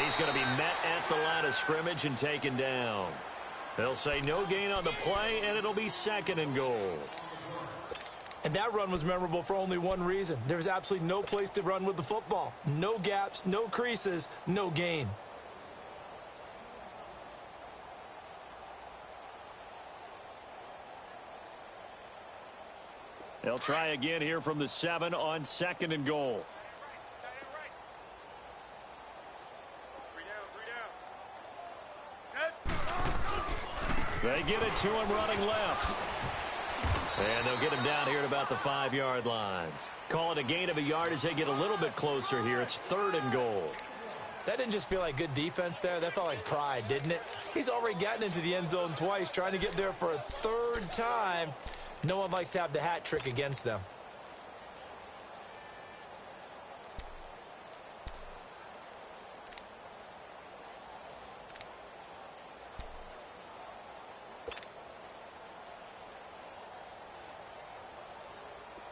He's going to be met at the line of scrimmage and taken down. They'll say no gain on the play, and it'll be 2nd and goal. And that run was memorable for only one reason. There's absolutely no place to run with the football. No gaps, no creases, no gain. They'll try again here from the 7 on 2nd and goal. They get it to him running left. And they'll get him down here at about the 5-yard line. Call it a gain of a yard as they get a little bit closer here. It's 3rd and goal. That didn't just feel like good defense there. That felt like pride, didn't it? He's already gotten into the end zone twice, trying to get there for a 3rd time. No one likes to have the hat trick against them.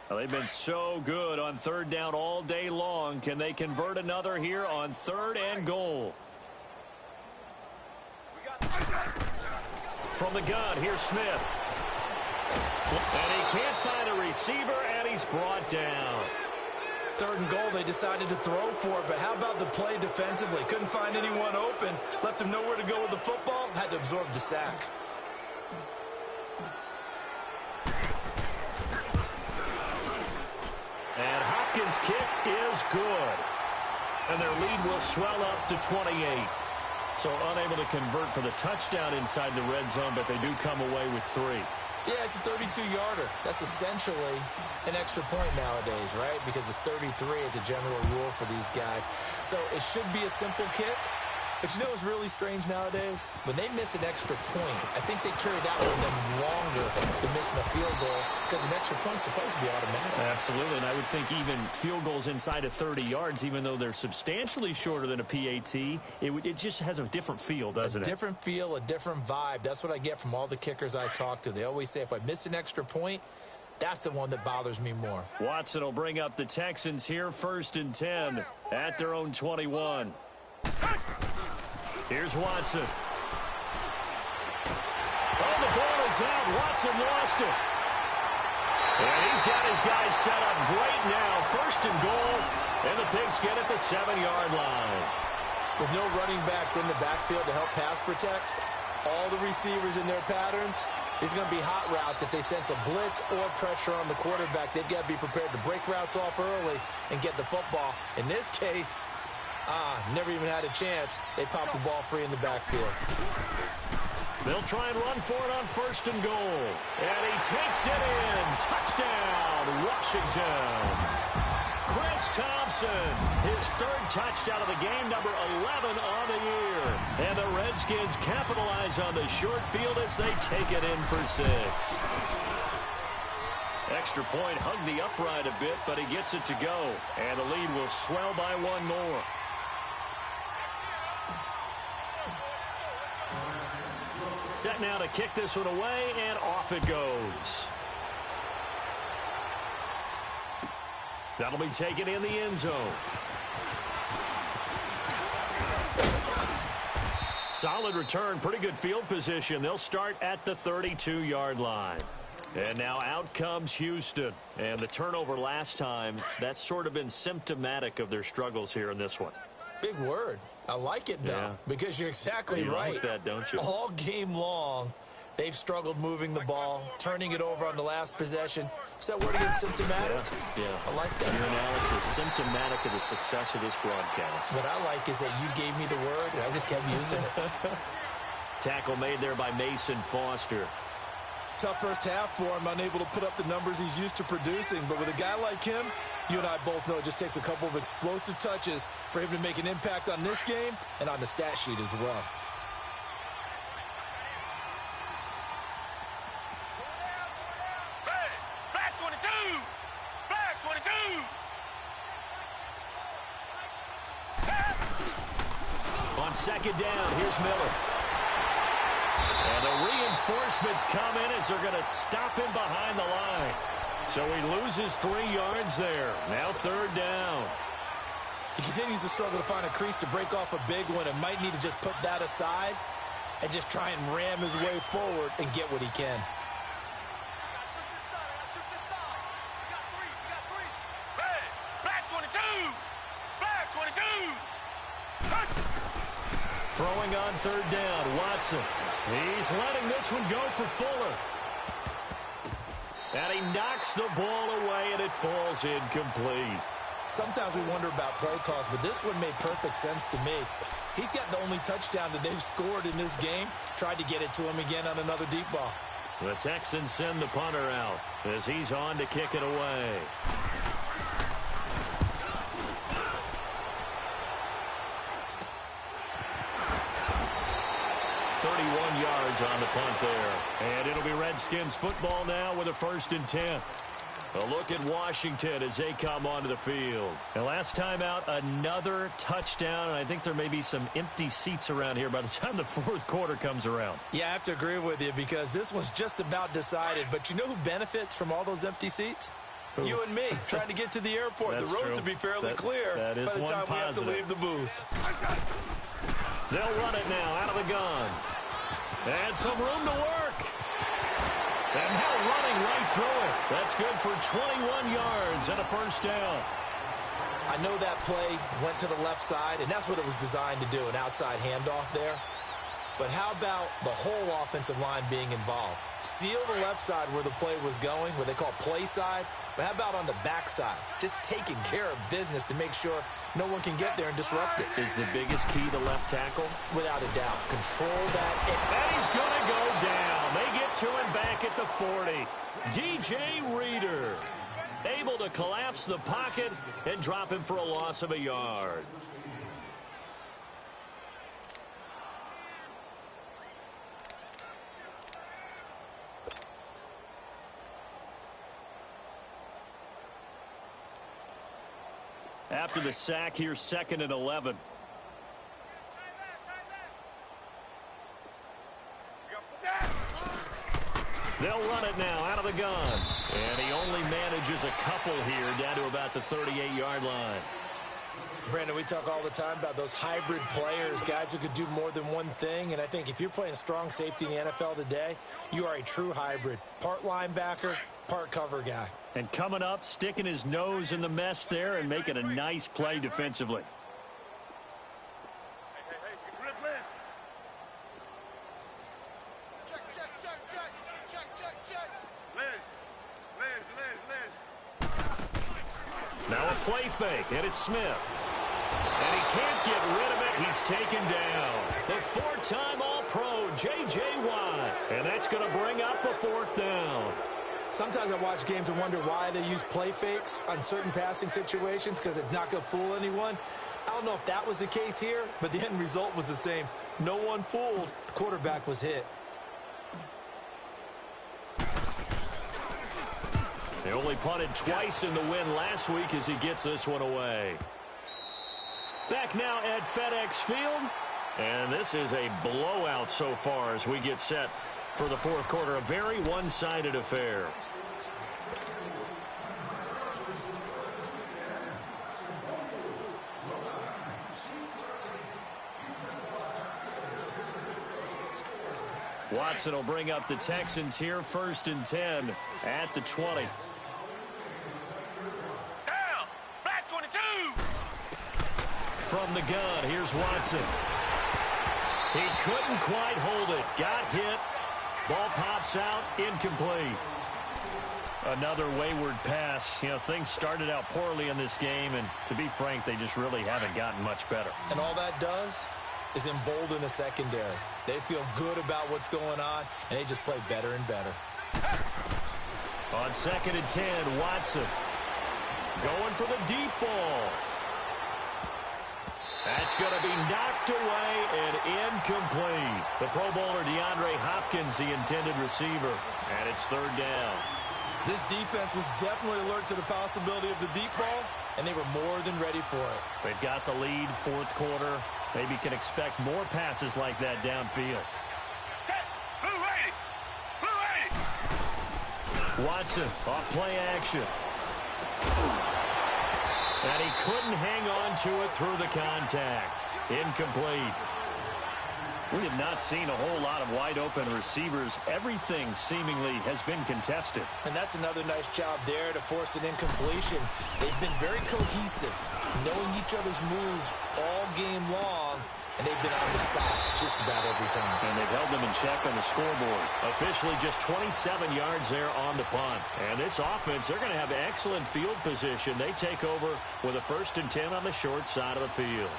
Well, they've been so good on 3rd down all day long. Can they convert another here on 3rd and goal? From the gun, here's Smith. And he can't find a receiver, and he's brought down. 3rd and goal, they decided to throw for it, but how about the play defensively? Couldn't find anyone open, left him nowhere to go with the football, had to absorb the sack. And Hopkins' kick is good. And their lead will swell up to 28. So unable to convert for the touchdown inside the red zone, but they do come away with 3. Yeah, it's a 32-yarder. That's essentially an extra point nowadays, right? Because it's 33 as a general rule for these guys. So it should be a simple kick. But you know what's really strange nowadays? When they miss an extra point, I think they carry that with them longer than missing a field goal because an extra point's supposed to be automatic. Absolutely, and I would think even field goals inside of 30 yards, even though they're substantially shorter than a PAT, it just has a different feel, doesn't it? A different feel, a different vibe. That's what I get from all the kickers I talk to. They always say if I miss an extra point, that's the one that bothers me more. Watson will bring up the Texans here, 1st and 10 at their own 21. Here's Watson. Oh, the ball is out. Watson lost it. And he's got his guys set up great now. 1st and goal. And the Pigs get at the 7-yard line. With no running backs in the backfield to help pass protect, all the receivers in their patterns, these are going to be hot routes. If they sense a blitz or pressure on the quarterback, they've got to be prepared to break routes off early and get the football. In this case, never even had a chance. They popped the ball free in the backfield. They'll try and run for it on 1st and goal. And he takes it in. Touchdown, Washington. Chris Thompson, his 3rd touchdown of the game, number 11 on the year. And the Redskins capitalize on the short field as they take it in for 6. Extra point hugged the upright a bit, but he gets it to go. And the lead will swell by 1 more. Set now to kick this one away, and off it goes. That'll be taken in the end zone. Solid return, pretty good field position. They'll start at the 32-yard line. And now out comes Houston. And the turnover last time, that's sort of been symptomatic of their struggles here in this one. Big word. I like it, though, because you're exactly right. You like that, don't you? All game long, they've struggled moving the ball, turning it over on the last possession. Is that word again, symptomatic? Yeah. I like that. Your analysis, symptomatic of the success of this broadcast. What I like is that you gave me the word, and I just kept using it. Tackle made there by Mason Foster. Tough first half for him, unable to put up the numbers he's used to producing. But with a guy like him, you and I both know it just takes a couple of explosive touches for him to make an impact on this game and on the stat sheet as well. Hey, black 22! Black 22! On 2nd down, here's Miller. And the reinforcements come in as they're going to stop him behind the line. So he loses 3 yards there. Now 3rd down. He continues to struggle to find a crease to break off a big one and might need to just put that aside and just try and ram his way forward and get what he can. Throwing on third down, Watson. He's letting this one go for Fuller. And he knocks the ball away, and it falls incomplete. Sometimes we wonder about play calls, but this one made perfect sense to me. He's got the only touchdown that they've scored in this game. Tried to get it to him again on another deep ball. The Texans send the punter out as he's on to kick it away. 31 yards on the punt there. And it'll be Redskins football now with a 1st and 10. A look at Washington as they come onto the field. And last time out, another touchdown. And I think there may be some empty seats around here by the time the 4th quarter comes around. Yeah, I have to agree with you because this one's just about decided. But you know who benefits from all those empty seats? Who? You and me, trying to get to the airport. The roads will be fairly clear by the time we have to leave the booth. They'll run it now out of the gun. And some room to work. And now running right through it. That's good for 21 yards and a 1st down. I know that play went to the left side, and that's what it was designed to do, an outside handoff there. But how about the whole offensive line being involved? Seal the left side where the play was going, what they call play side. But how about on the back side? Just taking care of business to make sure no one can get there and disrupt it. Is the biggest key to left tackle? Without a doubt. Control that. And he's going to go down. They get to him back at the 40. DJ Reader able to collapse the pocket and drop him for a loss of a yard. After the sack, here's 2nd and 11. They'll run it now out of the gun. And he only manages a couple here down to about the 38-yard line. Brandon, we talk all the time about those hybrid players, guys who could do more than one thing. And I think if you're playing strong safety in the NFL today, you are a true hybrid. Part linebacker, part cover guy. And coming up, sticking his nose in the mess there and making a nice play defensively. Now a play fake, and it's Smith. And he can't get rid of it. He's taken down. The 4-time All-Pro, J.J. Watt. And that's going to bring up a 4th down. Sometimes I watch games and wonder why they use play fakes on certain passing situations because it's not going to fool anyone. I don't know if that was the case here, but the end result was the same. No one fooled. The quarterback was hit. They only punted twice in the win last week as he gets this one away. Back now at FedEx Field. And this is a blowout so far as we get set for the 4th quarter. A very one-sided affair. Watson will bring up the Texans here. 1st and 10 at the 20. Down! Back 22! From the gun, here's Watson. He couldn't quite hold it. Got hit. Ball pops out. Incomplete. Another wayward pass. You know, things started out poorly in this game, and to be frank, they just really haven't gotten much better. And all that does is embolden the secondary. They feel good about what's going on, and they just play better and better. On 2nd and 10, Watson going for the deep ball. That's going to be knocked away and incomplete. The Pro Bowler DeAndre Hopkins, the intended receiver, and it's 3rd down. This defense was definitely alert to the possibility of the deep ball, and they were more than ready for it. They've got the lead, 4th quarter. Maybe can expect more passes like that downfield. Watson off play action. And he couldn't hang on to it through the contact. Incomplete. We have not seen a whole lot of wide-open receivers. Everything seemingly has been contested. And that's another nice job there to force an incompletion. They've been very cohesive, knowing each other's moves all game long, and they've been on the spot just about every time. And they've held them in check on the scoreboard. Officially just 27 yards there on the punt. And this offense, they're going to have excellent field position. They take over with a 1st and 10 on the short side of the field.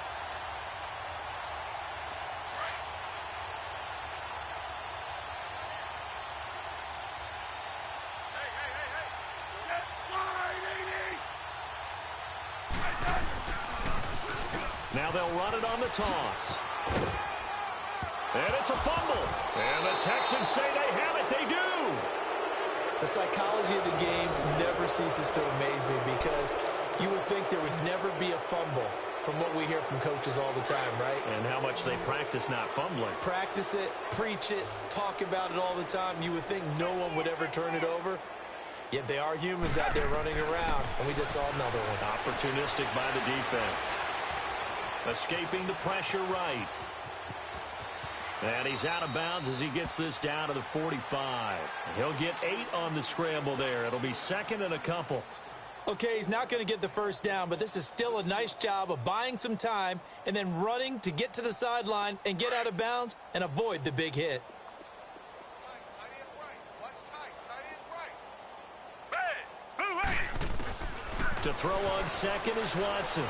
Now they'll run it on the toss. And it's a fumble. And the Texans say they have it. They do. The psychology of the game never ceases to amaze me because you would think there would never be a fumble from what we hear from coaches all the time, right? And how much they practice not fumbling. Practice it, preach it, talk about it all the time. You would think no one would ever turn it over. Yet they are humans out there running around, and we just saw another one. Opportunistic by the defense. Escaping the pressure right. And he's out of bounds as he gets this down to the 45. He'll get 8 on the scramble there. It'll be 2nd and a couple. Okay, he's not going to get the first down, but this is still a nice job of buying some time and then running to get to the sideline and get out of bounds and avoid the big hit. To throw on 2nd is Watson.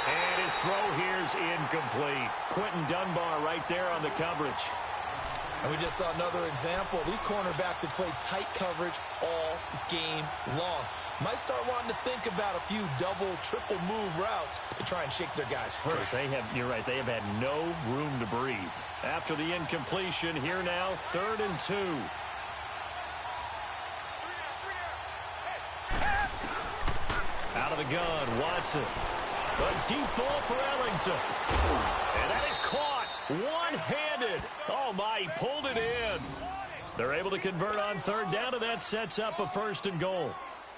And his throw here's incomplete. Quentin Dunbar right there on the coverage. And we just saw another example. These cornerbacks have played tight coverage all game long. Might start wanting to think about a few double, triple move routes to try and shake their guys free. You're right, they have had no room to breathe. After the incompletion, here now, 3rd and 2. Out of the gun, Watson. A deep ball for Ellington. And that is caught one-handed. Oh, my, he pulled it in. They're able to convert on 3rd down, and that sets up a 1st and goal.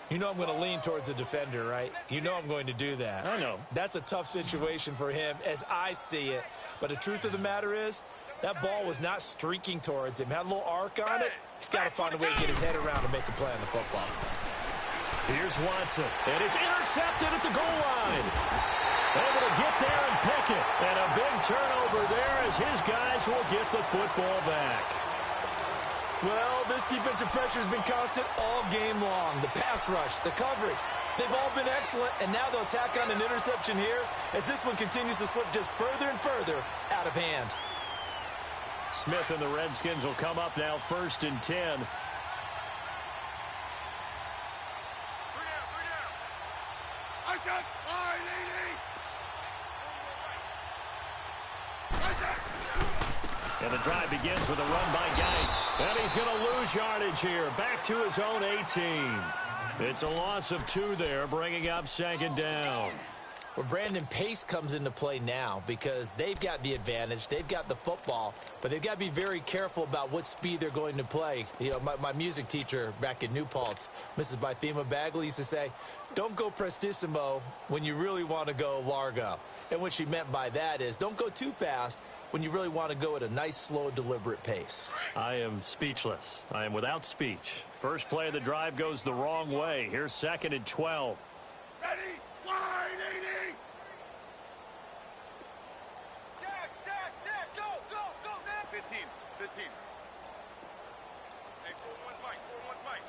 You know I'm going to lean towards the defender, right? You know I'm going to do that. I know. That's a tough situation for him as I see it. But the truth of the matter is, that ball was not streaking towards him. Had a little arc on it. He's got to find a way to get his head around and make a play on the football. Here's Watson, and it's intercepted at the goal line. Able to get there and pick it. And a big turnover there as his guys will get the football back. Well, this defensive pressure has been constant all game long. The pass rush, the coverage, they've all been excellent, and now they'll tack on an interception here as this one continues to slip just further and further out of hand. Smith and the Redskins will come up now 1st and 10. And the drive begins with a run by Geis. And he's going to lose yardage here. Back to his own 18. It's a loss of 2 there, bringing up 2nd down. Well, Brandon, pace comes into play now because they've got the advantage. They've got the football, but they've got to be very careful about what speed they're going to play. You know, my music teacher back in New Paltz, Mrs. Bythema Bagley, used to say, don't go prestissimo when you really want to go largo. And what she meant by that is don't go too fast when you really want to go at a nice, slow, deliberate pace. I am speechless. I am without speech. First play of the drive goes the wrong way. Here's 2nd and 12. Ready? Wide 80! Dash, go, now! 15. Hey, 4-1 Mike.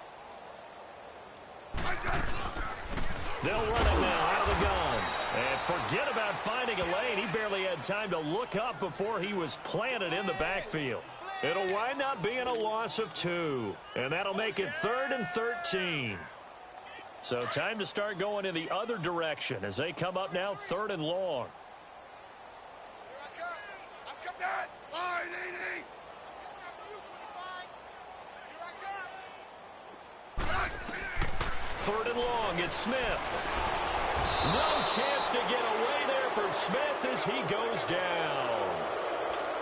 They'll run it now out of the gun. And forget about finding a lane. He barely had time to look up before he was planted in the backfield. It'll wind up being a loss of 2. And that'll make it 3rd and 13. So time to start going in the other direction as they come up now 3rd and long. Wide 80! 3rd and long, it's Smith. No chance to get away there for Smith as he goes down.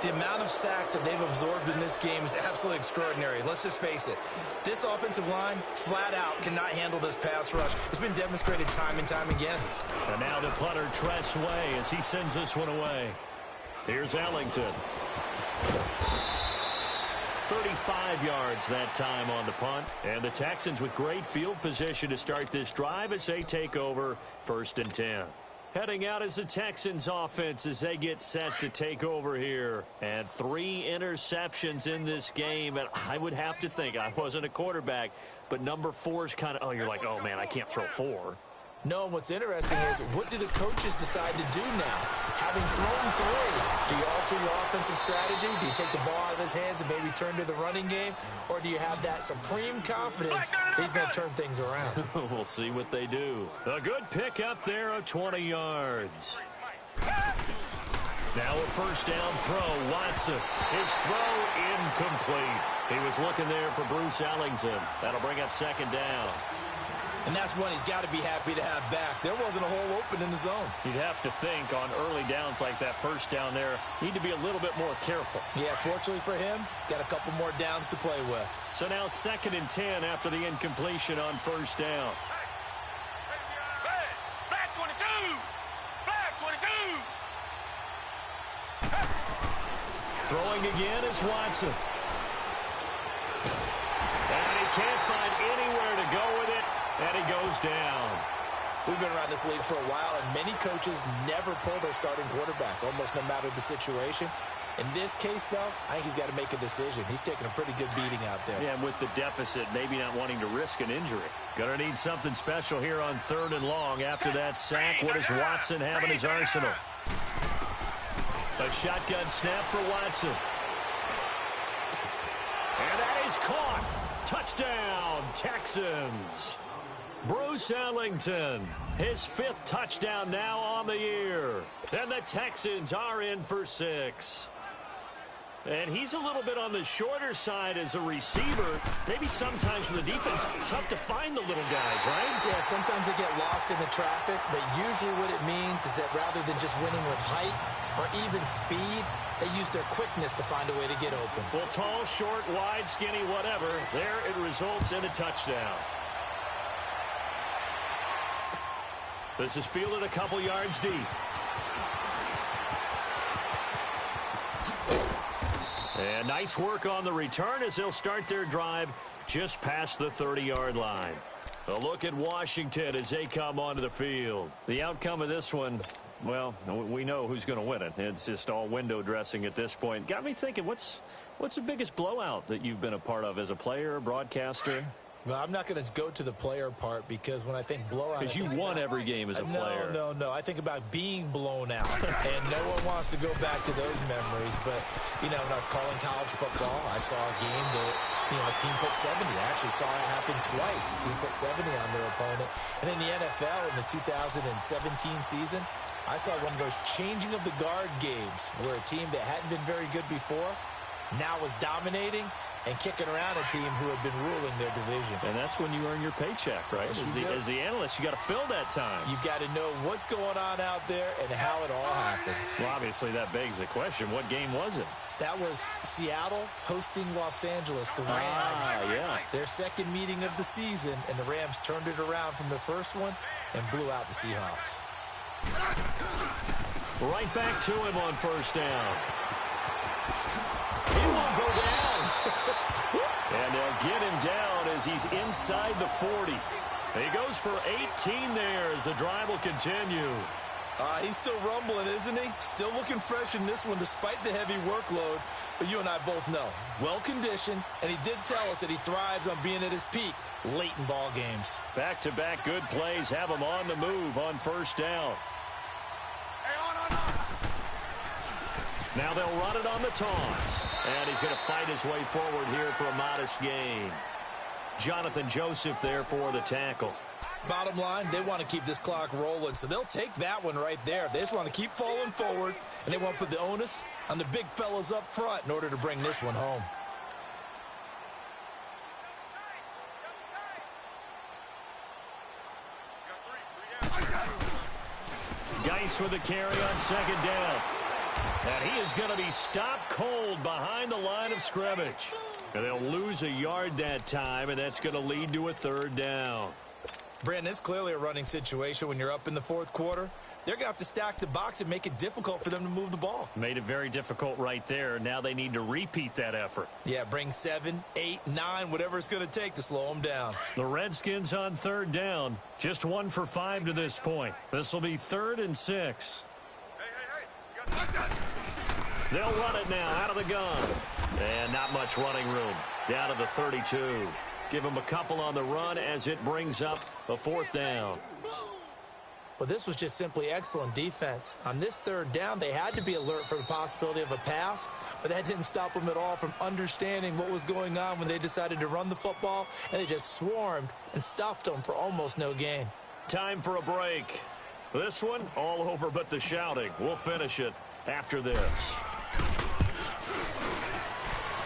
The amount of sacks that they've absorbed in this game is absolutely extraordinary. Let's just face it. This offensive line, flat out, cannot handle this pass rush. It's been demonstrated time and time again. And now the punter, Tress Way, as he sends this one away. Here's Ellington. 35 yards that time on the punt. And the Texans with great field position to start this drive as they take over 1st and 10. Heading out is the Texans offense as they get set to take over here. And 3 interceptions in this game. And I would have to think, I wasn't a quarterback, but number 4 is kind of, oh, you're like, oh, man, I can't throw 4. No, what's interesting is, what do the coaches decide to do now? Having thrown 3, do you alter your offensive strategy? Do you take the ball out of his hands and maybe turn to the running game? Or do you have that supreme confidence that he's going to turn things around? We'll see what they do. A good pick up there of 20 yards. Now a first down throw. Watson. His throw incomplete. He was looking there for Bruce Ellington. That'll bring up 2nd down. And that's one he's got to be happy to have back. There wasn't a hole open in the zone. You'd have to think on early downs like that first down there, need to be a little bit more careful. Yeah, fortunately for him, got a couple more downs to play with. So now 2nd and 10 after the incompletion on first down. Black 22! Black 22! Throwing again is Watson. And he can't find anywhere to go with it. And he goes down. We've been around this league for a while, and many coaches never pull their starting quarterback, almost no matter the situation. In this case, though, I think he's got to make a decision. He's taking a pretty good beating out there. Yeah, and with the deficit, maybe not wanting to risk an injury. Gonna need something special here on 3rd and long. After that sack, what does Watson have in his arsenal? A shotgun snap for Watson. And that is caught. Touchdown, Texans. Bruce Ellington, his 5th touchdown now on the year. And the Texans are in for 6. And he's a little bit on the shorter side as a receiver. Maybe sometimes for the defense, tough to find the little guys, right? Yeah, sometimes they get lost in the traffic, but usually what it means is that rather than just winning with height or even speed, they use their quickness to find a way to get open. Well, tall, short, wide, skinny, whatever, there it results in a touchdown. This is fielded a couple yards deep. And nice work on the return as they'll start their drive just past the 30-yard line. A look at Washington as they come onto the field. The outcome of this one, well, we know who's going to win it. It's just all window dressing at this point. Got me thinking, what's the biggest blowout that you've been a part of as a player, broadcaster? Well, I'm not going to go to the player part because when I think blowout... Because you won every game as a player. No. I think about being blown out. And no one wants to go back to those memories. But, you know, when I was calling college football, I saw a game that, you know, a team put 70. I actually saw it happen twice. A team put 70 on their opponent. And in the NFL, in the 2017 season, I saw one of those changing of the guard games where a team that hadn't been very good before now was dominating and kicking around a team who had been ruling their division. And that's when you earn your paycheck, right? As the analyst, you got to fill that time. You've got to know what's going on out there and how it all happened. Well, obviously, that begs the question, what game was it? That was Seattle hosting Los Angeles, the Rams. Yeah. Their second meeting of the season, and the Rams turned it around from the first one and blew out the Seahawks. Right back to him on first down. He won't go down. And they'll get him down as he's inside the 40. He goes for 18 there as the drive will continue. He's still rumbling, isn't he? Still looking fresh in this one despite the heavy workload. But you and I both know, well-conditioned, and he did tell us that he thrives on being at his peak late in ball games. Back-to-back good plays have him on the move on first down. Now they'll run it on the toss. And he's going to fight his way forward here for a modest gain. Jonathan Joseph there for the tackle. Bottom line, they want to keep this clock rolling, so they'll take that one right there. They just want to keep falling forward, and they want to put the onus on the big fellas up front in order to bring this one home. Geis with the carry on second down. And he is going to be stopped cold behind the line of scrimmage. And they'll lose a yard that time, and that's going to lead to a third down. Brandon, it's clearly a running situation when you're up in the fourth quarter. They're going to have to stack the box and make it difficult for them to move the ball. Made it very difficult right there. Now they need to repeat that effort. Yeah, bring 7, 8, 9, whatever it's going to take to slow them down. The Redskins on third down. Just 1 for 5 to this point. This will be 3rd and 6. They'll run it now out of the gun. And not much running room. Down to the 32. Give them a couple on the run as it brings up a 4th down. Well, this was just simply excellent defense. On this third down, they had to be alert for the possibility of a pass, but that didn't stop them at all from understanding what was going on when they decided to run the football, and they just swarmed and stuffed them for almost no gain. Time for a break. This one, all over but the shouting. We'll finish it after this.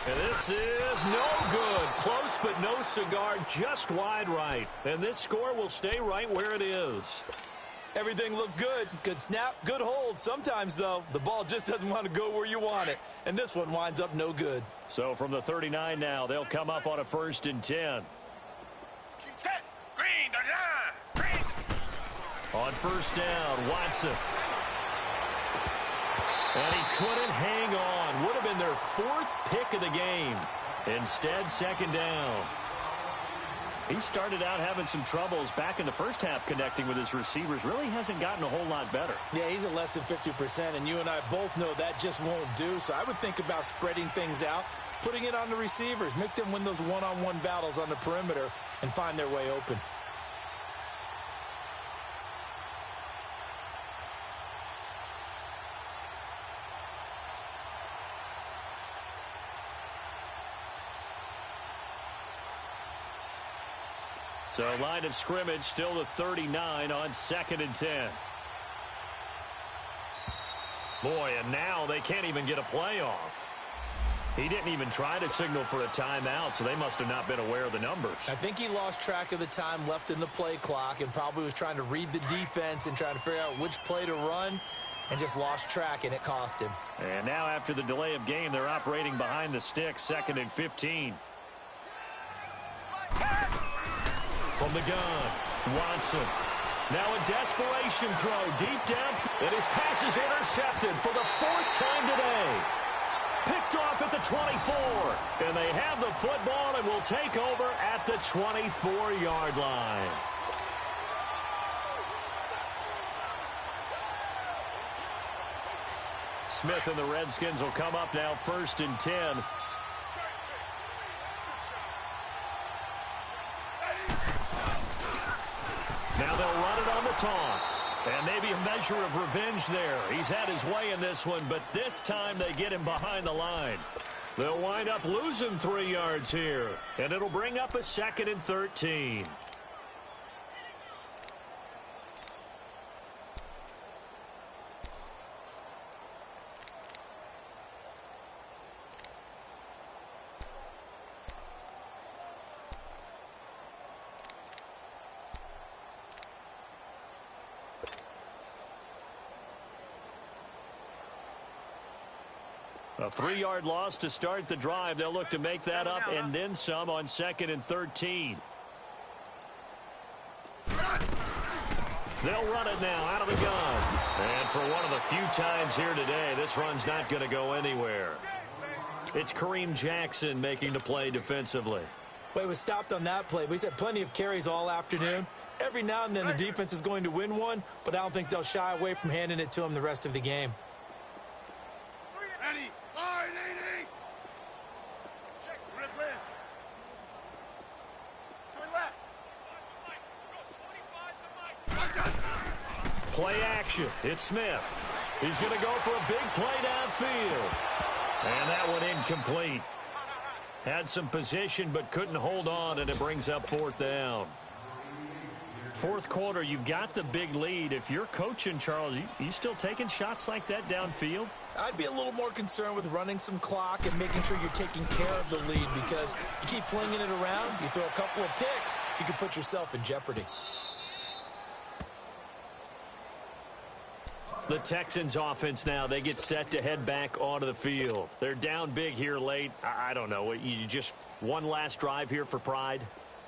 And this is no good. Close but no cigar, just wide right. And this score will stay right where it is. Everything looked good. Good snap, good hold. Sometimes, though, the ball just doesn't want to go where you want it. And this one winds up no good. So from the 39 now, they'll come up on a 1st and 10. Set. Green. Green. On 1st down, Watson. And he couldn't hang on. Would have been their 4th pick of the game. Instead, 2nd down. He started out having some troubles back in the first half connecting with his receivers. Really hasn't gotten a whole lot better. Yeah, he's at less than 50%, and you and I both know that just won't do. So I would think about spreading things out, putting it on the receivers, make them win those one-on-one battles on the perimeter, and find their way open. So line of scrimmage still the 39 on 2nd and 10. Boy, and now they can't even get a play off. He didn't even try to signal for a timeout, so they must have not been aware of the numbers. I think he lost track of the time left in the play clock and probably was trying to read the defense and trying to figure out which play to run and just lost track, and it cost him. And now after the delay of game, they're operating behind the sticks, 2nd and 15. From the gun, Watson. Now a desperation throw deep down. And his pass is intercepted for the 4th time today. Picked off at the 24. And they have the football and will take over at the 24-yard line. Smith and the Redskins will come up now 1st and 10. Now they'll run it on the toss. And maybe a measure of revenge there. He's had his way in this one, but this time they get him behind the line. They'll wind up losing 3 yards here. And it'll bring up a 2nd and 13. A 3-yard loss to start the drive. They'll look to make that up and then some on 2nd and 13. They'll run it now out of the gun. And for one of the few times here today, this run's not going to go anywhere. It's Kareem Jackson making the play defensively. Well, he was stopped on that play, but he's had plenty of carries all afternoon. Every now and then the defense is going to win one, but I don't think they'll shy away from handing it to him the rest of the game. Ready. Line 80. Check. Red left. Turn left. Play action. It's Smith. He's going to go for a big play downfield. And that one incomplete. Had some position but couldn't hold on, and it brings up 4th down. Fourth quarter, you've got the big lead. If you're coaching, Charles, you still taking shots like that downfield? I'd be a little more concerned with running some clock and making sure you're taking care of the lead, because you keep flinging it around, you throw a couple of picks, you can put yourself in jeopardy. The Texans offense now, they get set to head back onto the field. They're down big here late. I don't know. You just one last drive here for pride?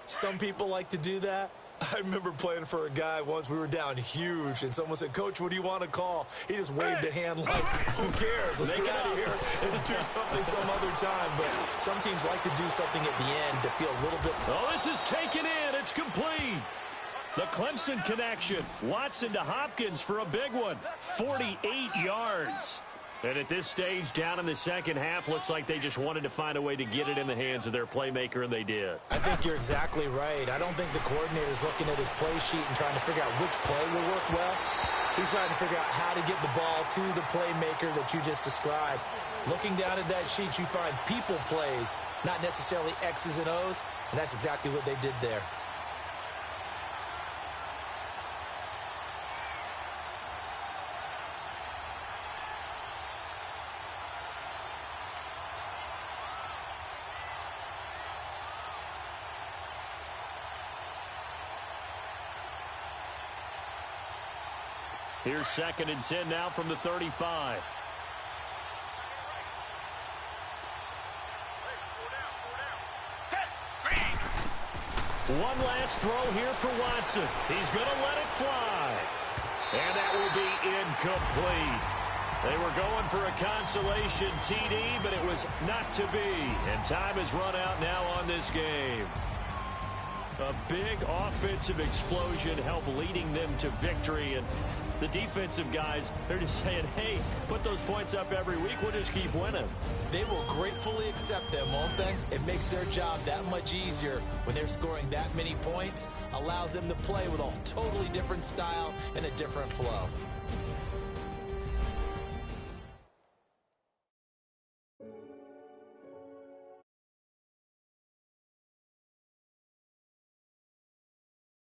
Some people like to do that. I remember playing for a guy once. We were down huge, and someone said, "Coach, what do you want to call?" He just waved a hand like, who cares? Let's get out of here and do something some other time. But some teams like to do something at the end to feel a little bit. Oh, this is taken in. It's complete. The Clemson connection. Watson to Hopkins for a big one. 48 yards. And at this stage, down in the second half, looks like they just wanted to find a way to get it in the hands of their playmaker, and they did. I think you're exactly right. I don't think the coordinator's looking at his play sheet and trying to figure out which play will work well. He's trying to figure out how to get the ball to the playmaker that you just described. Looking down at that sheet, you find people plays, not necessarily X's and O's, and that's exactly what they did there. Here's 2nd and 10 now from the 35. One last throw here for Watson. He's going to let it fly. And that will be incomplete. They were going for a consolation TD, but it was not to be. And time has run out now on this game. A big offensive explosion helped leading them to victory. And the defensive guys, they're just saying, hey, put those points up every week. We'll just keep winning. They will gratefully accept them, won't they? It makes their job that much easier when they're scoring that many points. Allows them to play with a totally different style and a different flow.